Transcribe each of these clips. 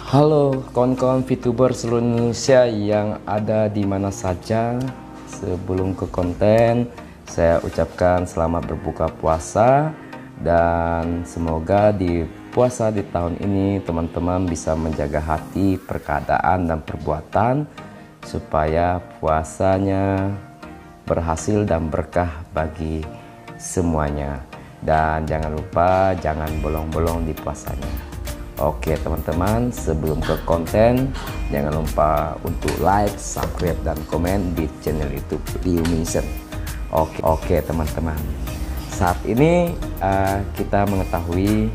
Halo kawan-kawan VTuber seluruh Indonesia yang ada di mana saja. Sebelum ke konten, saya ucapkan selamat berbuka puasa dan semoga di puasa di tahun ini teman-teman bisa menjaga hati, perkataan dan perbuatan supaya puasanya berhasil dan berkah bagi semuanya. Dan jangan lupa jangan bolong-bolong di puasanya. Oke teman-teman, sebelum ke konten jangan lupa untuk like, subscribe dan komen di channel YouTube Liu Mission. Oke teman-teman, saat ini kita mengetahui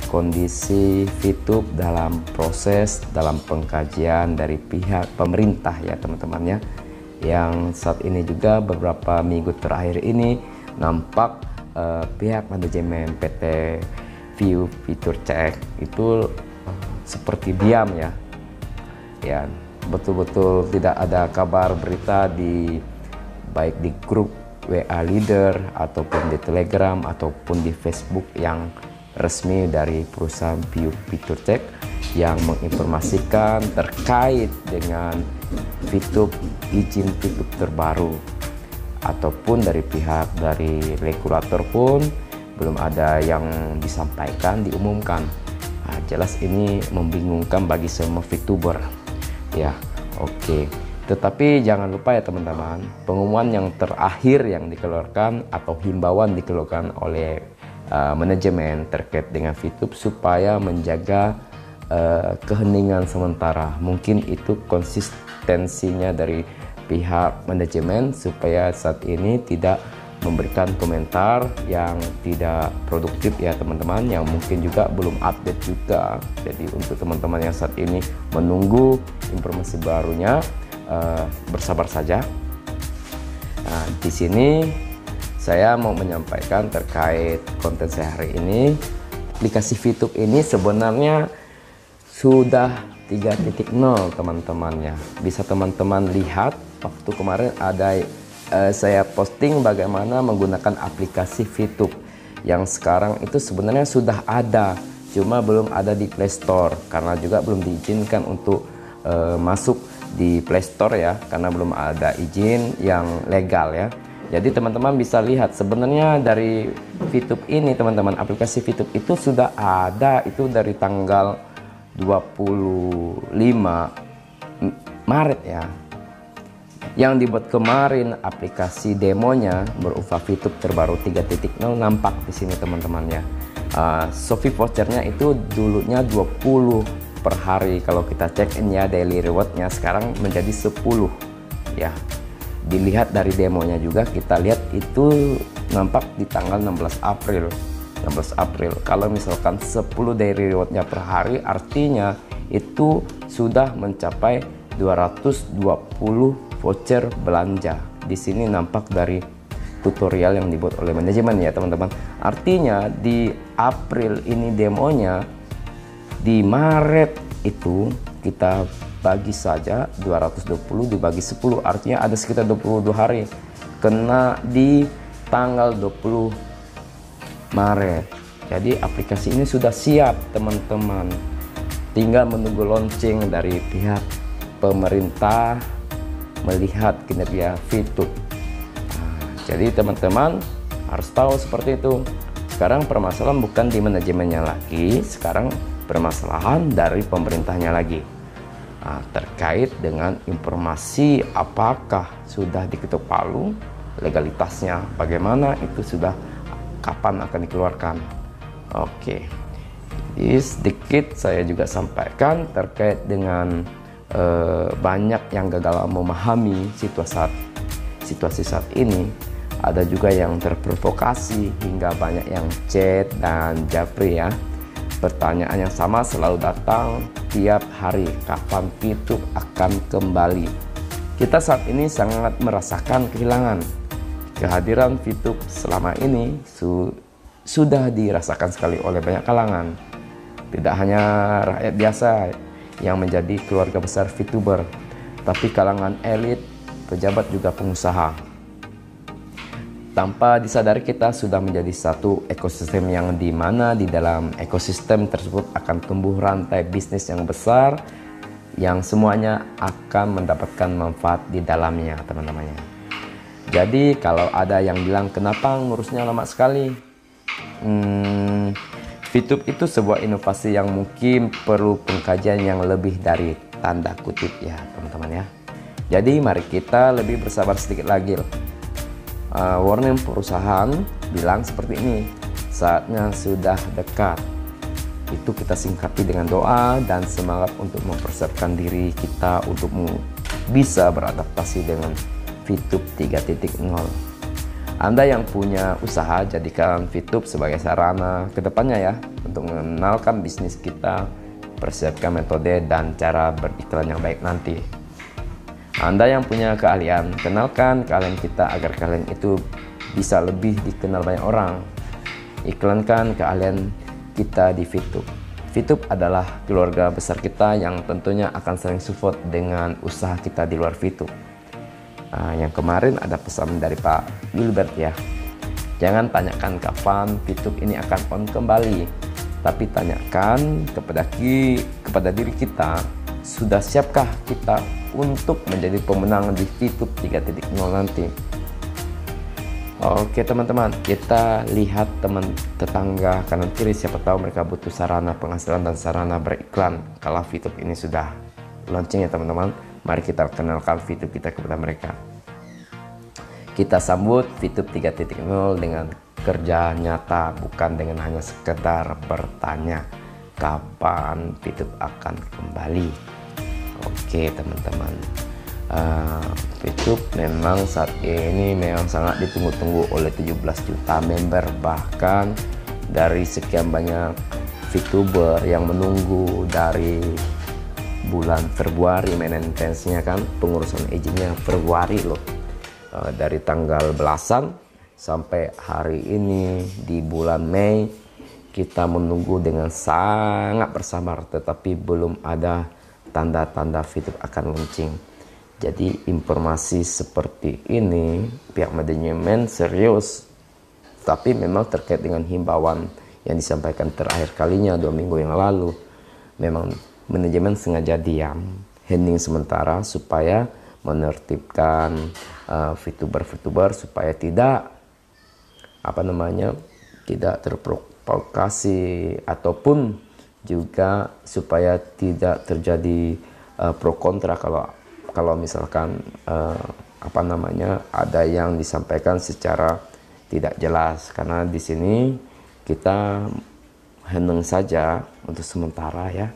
kondisi VTube dalam proses dalam pengkajian dari pihak pemerintah ya teman-teman ya. Yang saat ini juga beberapa minggu terakhir ini nampak pihak manajemen PT View Fitur Cek itu seperti diam ya, betul-betul tidak ada kabar berita baik di grup WA leader ataupun di Telegram ataupun di Facebook yang resmi dari perusahaan View Fitur Cek yang menginformasikan terkait dengan VTube, izin VTube terbaru, ataupun dari pihak dari regulator pun belum ada yang disampaikan, diumumkan. Jelas ini membingungkan bagi semua VTuber ya. Oke, tetapi jangan lupa ya teman-teman, pengumuman yang terakhir yang dikeluarkan atau himbauan dikeluarkan oleh manajemen terkait dengan VTube supaya menjaga keheningan sementara. Mungkin itu konsistensinya dari pihak manajemen supaya saat ini tidak memberikan komentar yang tidak produktif ya teman-teman, yang mungkin juga belum update juga. Jadi untuk teman-teman yang saat ini menunggu informasi barunya, bersabar saja. Nah, di sini saya mau menyampaikan terkait konten saya hari ini. Aplikasi VTube ini sebenarnya sudah 3.0 teman-temannya. Bisa teman-teman lihat waktu kemarin ada saya posting bagaimana menggunakan aplikasi VTube yang sekarang itu sebenarnya sudah ada, cuma belum ada di Play Store karena juga belum diizinkan untuk masuk di Play Store ya, karena belum ada izin yang legal ya. Jadi teman-teman bisa lihat sebenarnya dari VTube ini teman-teman, aplikasi VTube itu sudah ada itu dari tanggal 25 Maret ya. Yang dibuat kemarin aplikasi demonya berupa VTube terbaru 3.0 nampak di sini teman-teman ya. Sofi vouchernya itu dulunya 20 per hari, kalau kita check in ya daily rewardnya sekarang menjadi 10 ya. Dilihat dari demonya juga kita lihat itu nampak di tanggal 16 April. Kalau misalkan 10 daily rewardnya per hari artinya itu sudah mencapai 220 voucher belanja. Di sini nampak dari tutorial yang dibuat oleh manajemen ya teman-teman. Artinya di April ini demonya, di Maret itu kita bagi saja 220 dibagi 10 artinya ada sekitar 22 hari kena di tanggal 20 Maret. Jadi aplikasi ini sudah siap teman-teman, tinggal menunggu launching dari pihak pemerintah melihat kinerja VTube. Jadi teman-teman harus tahu seperti itu. Sekarang permasalahan bukan di manajemennya lagi, sekarang permasalahan dari pemerintahnya lagi. Terkait dengan informasi apakah sudah diketuk palu, legalitasnya bagaimana, itu sudah kapan akan dikeluarkan. Oke, jadi sedikit saya juga sampaikan terkait dengan banyak yang gagal memahami situasi saat ini. Ada juga yang terprovokasi hingga banyak yang chat dan japri ya. Pertanyaan yang sama selalu datang tiap hari, kapan VTube akan kembali. Kita saat ini sangat merasakan kehilangan. Kehadiran VTube selama ini sudah dirasakan sekali oleh banyak kalangan. Tidak hanya rakyat biasa yang menjadi keluarga besar VTuber, tapi kalangan elit, pejabat juga pengusaha. Tanpa disadari kita sudah menjadi satu ekosistem yang dimana di dalam ekosistem tersebut akan tumbuh rantai bisnis yang besar yang semuanya akan mendapatkan manfaat di dalamnya, teman-teman. Jadi kalau ada yang bilang kenapa ngurusnya lama sekali, VTube itu sebuah inovasi yang mungkin perlu pengkajian yang lebih dari tanda kutip ya teman-teman ya. Jadi mari kita lebih bersabar sedikit lagi loh. Warning perusahaan bilang seperti ini, saatnya sudah dekat. Itu kita singkapi dengan doa dan semangat untuk mempersiapkan diri kita untuk bisa beradaptasi dengan VTube 3.0. Anda yang punya usaha, jadikan VTube sebagai sarana kedepannya ya untuk mengenalkan bisnis kita, persiapkan metode dan cara beriklan yang baik nanti. Anda yang punya keahlian, kenalkan keahlian kita agar kalian itu bisa lebih dikenal banyak orang. Iklankan keahlian kita di VTube. VTube adalah keluarga besar kita yang tentunya akan sering support dengan usaha kita di luar VTube. Yang kemarin ada pesan dari Pak Gilbert ya. Jangan tanyakan kapan VTube ini akan on kembali, tapi tanyakan kepada diri kita, sudah siapkah kita untuk menjadi pemenang di VTube 3.0 nanti. Oke teman-teman, kita lihat teman tetangga kanan kiri, siapa tahu mereka butuh sarana penghasilan dan sarana beriklan kalau VTube ini sudah launching ya teman-teman. Mari kita kenalkan VTube kita kepada mereka. Kita sambut VTube 3.0 dengan kerja nyata, bukan dengan hanya sekedar bertanya kapan VTube akan kembali. Oke teman-teman, VTube memang saat ini memang sangat ditunggu-tunggu oleh 17 juta member, bahkan dari sekian banyak VTuber yang menunggu dari bulan Februari maintenance-nya kan, pengurusan izinnya Februari loh, dari tanggal belasan sampai hari ini di bulan Mei kita menunggu dengan sangat bersabar, tetapi belum ada tanda-tanda VTube akan launching. Jadi informasi seperti ini pihak manajemen serius, tapi memang terkait dengan himbauan yang disampaikan terakhir kalinya 2 minggu yang lalu, memang manajemen sengaja diam, hening sementara supaya menertibkan VTuber supaya tidak tidak terprovokasi, ataupun juga supaya tidak terjadi pro kontra kalau misalkan ada yang disampaikan secara tidak jelas. Karena di sini kita hening saja untuk sementara ya,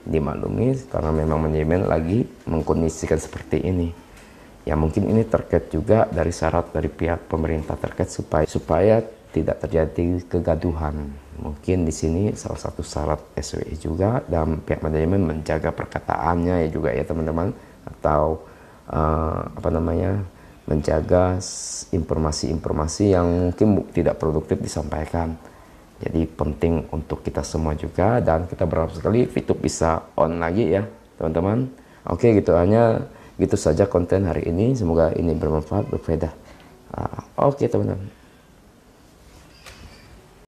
dimaklumi karena memang manajemen lagi mengkondisikan seperti ini. Ya mungkin ini terkait juga dari syarat dari pihak pemerintah terkait supaya tidak terjadi kegaduhan. Mungkin di sini salah satu syarat SWI juga, dan pihak manajemen menjaga perkataannya ya juga ya teman-teman, atau menjaga informasi-informasi yang mungkin tidak produktif disampaikan. Jadi penting untuk kita semua juga, dan kita berharap sekali VTube bisa on lagi ya teman-teman. Oke, gitu saja konten hari ini, semoga ini bermanfaat, berfaedah. Oke teman-teman.